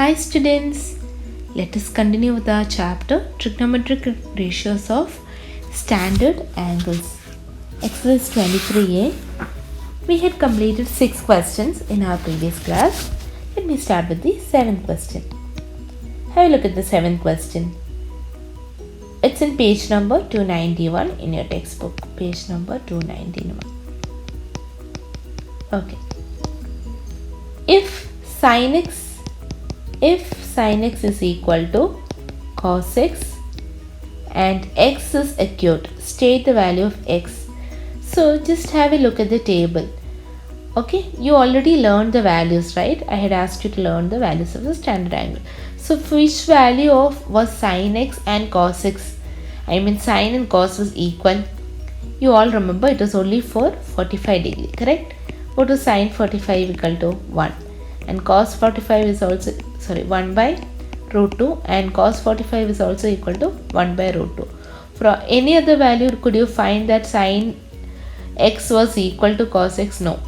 Hi students, let us continue with our chapter Trigonometric Ratios of Standard Angles. Exercise 23a. We had completed 6 questions in our previous class. Let me start with the 7th question. Have a look at the 7th question. It's in page number 291 in your textbook. Page number 291. Okay. If sin x is equal to cos x and x is acute, state the value of x. So just have a look at the table. Okay, you already learned the values, right? I had asked you to learn the values of the standard angle. So for which value of was sin x and cos x? I mean sin and cos was equal. You all remember it was only for 45 degree, correct? What was sin 45 equal to 1? And cos 45 is also 1 by root 2, and cos 45 is also equal to 1 by root 2. For any other value, could you find that sin x was equal to cos x? No.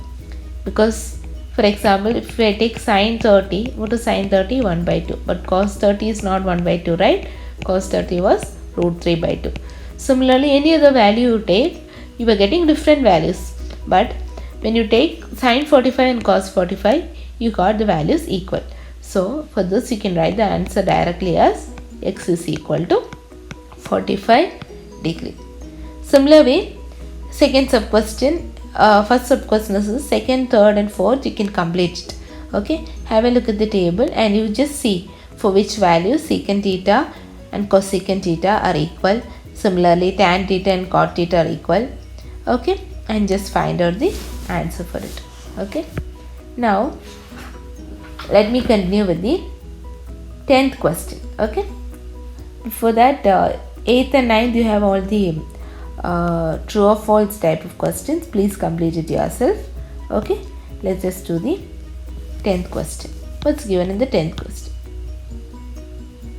Because for example, if I take sin 30, what is sin 30? 1 by 2. But cos 30 is not 1 by 2, right? Cos 30 was root 3 by 2. Similarly, any other value you take, you are getting different values. But when you take sin 45 and cos 45, you got the values equal. So for this you can write the answer directly as x is equal to 45 degree. Similar way, second sub question, first sub question is second, third and fourth, you can complete it. Okay, have a look at the table and you just see for which value secant theta and cosecant theta are equal. Similarly, tan theta and cot theta are equal. Okay, and just find out the answer for it. Okay, now let me continue with the 10th question. Okay, before that 8th and 9th you have all the true or false type of questions. Please complete it yourself. Okay, let's just do the 10th question. What's given in the 10th question?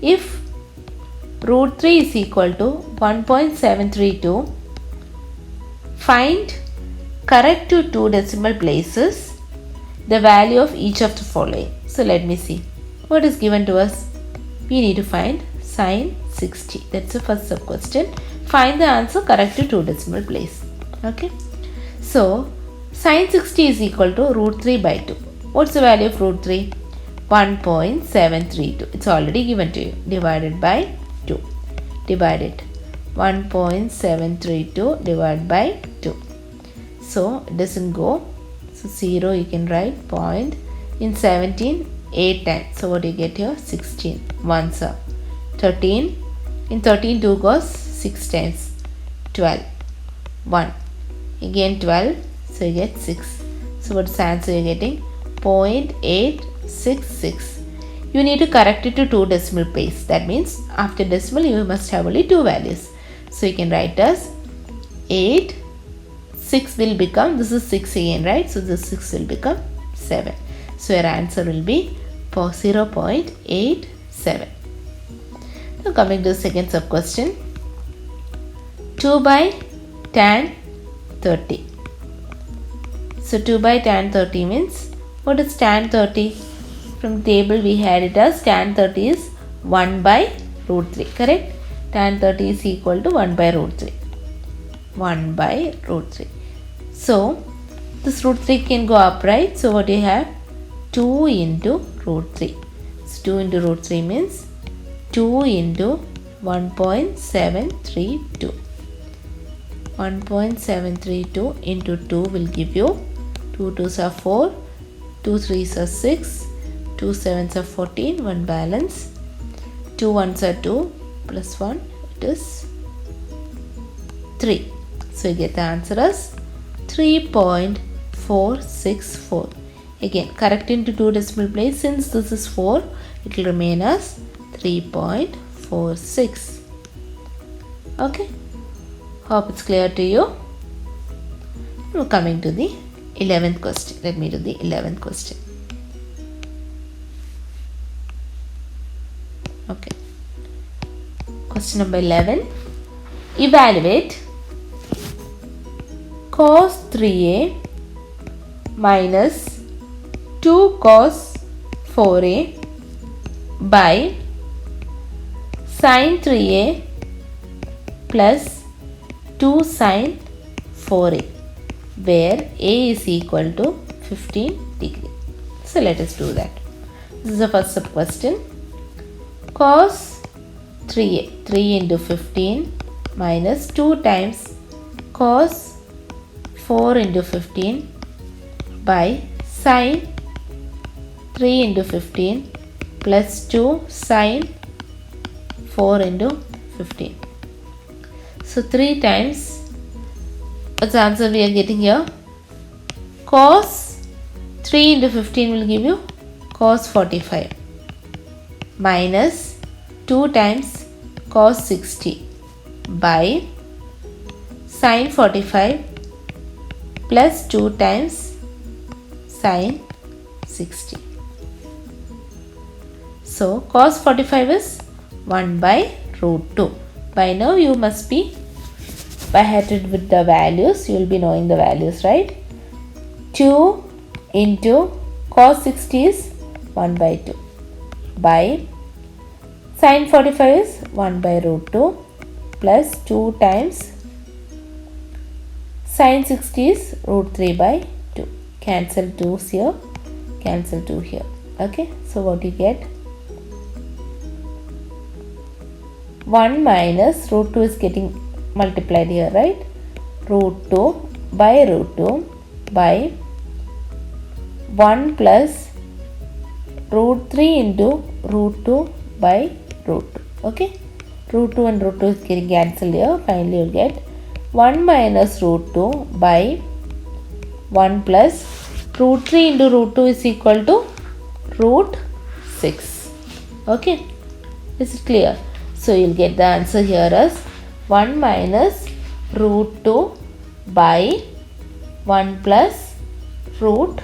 If root 3 is equal to 1.732, find correct to 2 decimal places the value of each of the following. So let me see. What is given to us? We need to find sin 60. That's the first sub question. Find the answer correct to 2 decimal place. Okay. So sin 60 is equal to root 3 by 2. What's the value of root 3? 1.732. It's already given to you. Divided by 2. Divide it. 1.732 divided by 2. So it doesn't go. So 0 you can write point. In 17, 8 times. So what do you get here? 16. 1 sir. 13. In 13, 2 goes 6 times. 12. 1. Again 12. So you get 6. So what's the answer you're getting? 0.866. You need to correct it to 2 decimal place. That means after decimal you must have only 2 values. So you can write as 8. 6 will become, this is 6 again, right? So this 6 will become 7. So your answer will be 0.87. Now coming to the second sub question. 2 by tan 30. So 2 by tan 30 means, what is tan 30? From the table we had it as tan 30 is 1 by root 3, correct? Tan 30 is equal to 1 by root 3. 1 by root 3. So this root 3 can go up, right? So what do you have? 2 into root 3. So 2 into root 3 means 2 into 1.732. 1.732 into 2 will give you 2 2s are 4, 2 3s are 6, 2 7s are 14, 1 balance, 2 1s are 2 plus 1, it is 3. So you get the answer as 3.464. Again, correct into 2 decimal place. Since this is 4, it will remain as 3.46. Okay. Hope it's clear to you. Now coming to the 11th question. Let me do the 11th question. Okay. Question number 11. Evaluate cos 3a minus 2 cos 4a by sin 3a plus 2 sin 4a, where a is equal to 15 degree. So let us do that. This is the first sub question. Cos 3a, 3 into 15 minus 2 times cos 4 into 15 by sin 3 into 15 plus 2 sin 4 into 15. So 3 times, what's the answer we are getting here? Cos 3 into 15 will give you cos 45 minus 2 times cos 60 by sin 45 plus 2 times sin 60. So cos 45 is 1 by root 2. By now you must be by headed with the values. You will be knowing the values, right? 2 into cos 60 is 1 by 2 by sin 45 is 1 by root 2 plus 2 times sin 60 is root 3 by 2. Cancel 2's here, cancel 2 here. Okay, so what you get? 1 minus root 2 is getting multiplied here, right? Root 2 by root 2 by 1 plus root 3 into root 2 by root 2. Okay, root 2 and root 2 is getting cancelled here. Finally you will get 1 minus root 2 by 1 plus root 3 into root 2 is equal to root 6. Okay, is it clear? So you will get the answer here as 1 minus root 2 by 1 plus root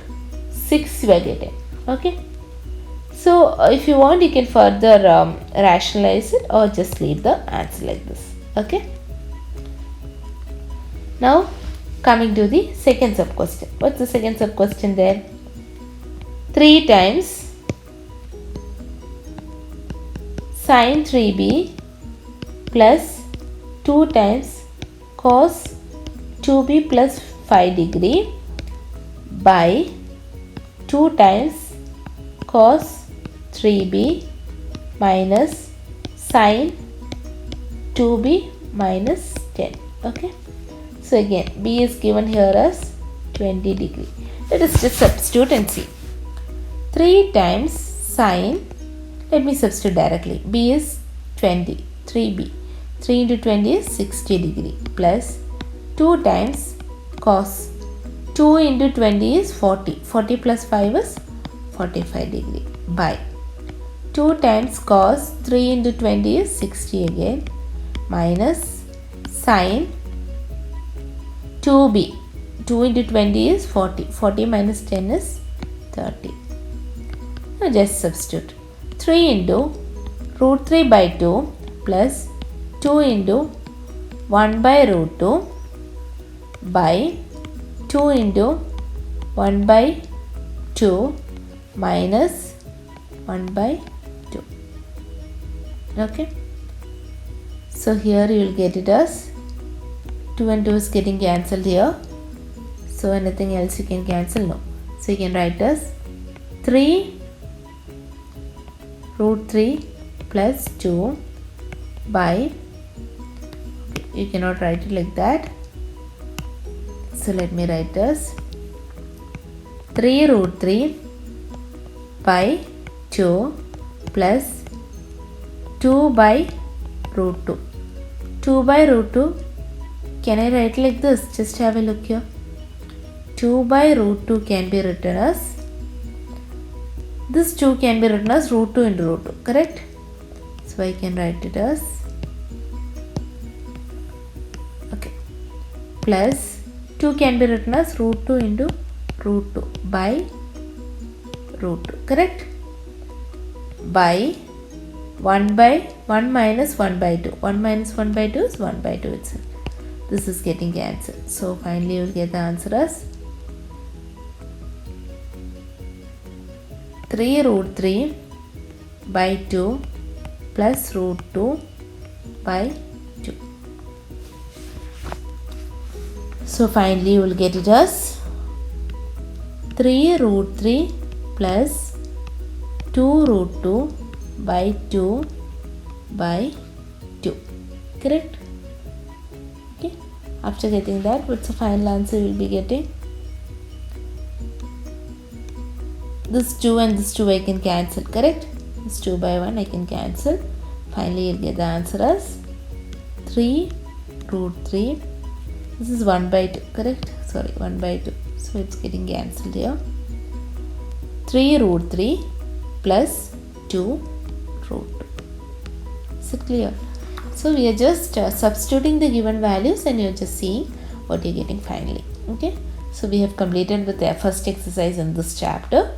6 you are getting. Okay, so if you want you can further rationalize it or just leave the answer like this. Okay, now coming to the second sub question. What's the second sub question there? 3 times sin 3b plus 2 times cos 2b plus 5 degree by 2 times cos 3b minus sin 2b minus 10. Okay, so again b is given here as 20 degree. Let us just substitute and see. 3 times sin, let me substitute directly. B is 20, 3b. 3 into 20 is 60 degree plus 2 times cos 2 into 20 is 40. 40 plus 5 is 45 degree by 2 times cos 3 into 20 is 60 again minus sin 2b. 2 into 20 is 40. 40 minus 10 is 30. Now just substitute. 3 into root 3 by 2 plus 2 into 1 by root 2 by 2 into 1 by 2 minus 1 by 2. Okay, so here you will get it as 2 and 2 is getting cancelled here. So anything else you can cancel? No. So you can write as 3 root 3 plus 2 by, you cannot write it like that. So let me write as 3 root 3 by 2 plus 2 by root 2. 2 by root 2, can I write like this? Just have a look here. 2 by root 2 can be written as, this 2 can be written as root 2 into root 2, correct? So I can write it as, okay, plus 2 can be written as root 2 into root 2 by root 2, correct? By 1 by 1 minus 1 by 2. 1 minus 1 by 2 is 1 by 2 itself. This is getting cancelled. So finally you will get the answer as 3 root 3 by 2 plus root 2 by 2. So finally you will get it as 3 root 3 plus 2 root 2 by 2 by 2. Correct? Okay. After getting that, what's the final answer you will be getting? This 2 and this 2 I can cancel. Correct? This 2 by 1 I can cancel. Finally you'll get the answer as 3 root 3. This is 1 by 2. Correct? Sorry, 1 by 2. So it's getting cancelled here. 3 root 3 plus 2 root 2. Is it clear? So we are just substituting the given values and you're just seeing what you're getting finally. Okay. So we have completed with the first exercise in this chapter.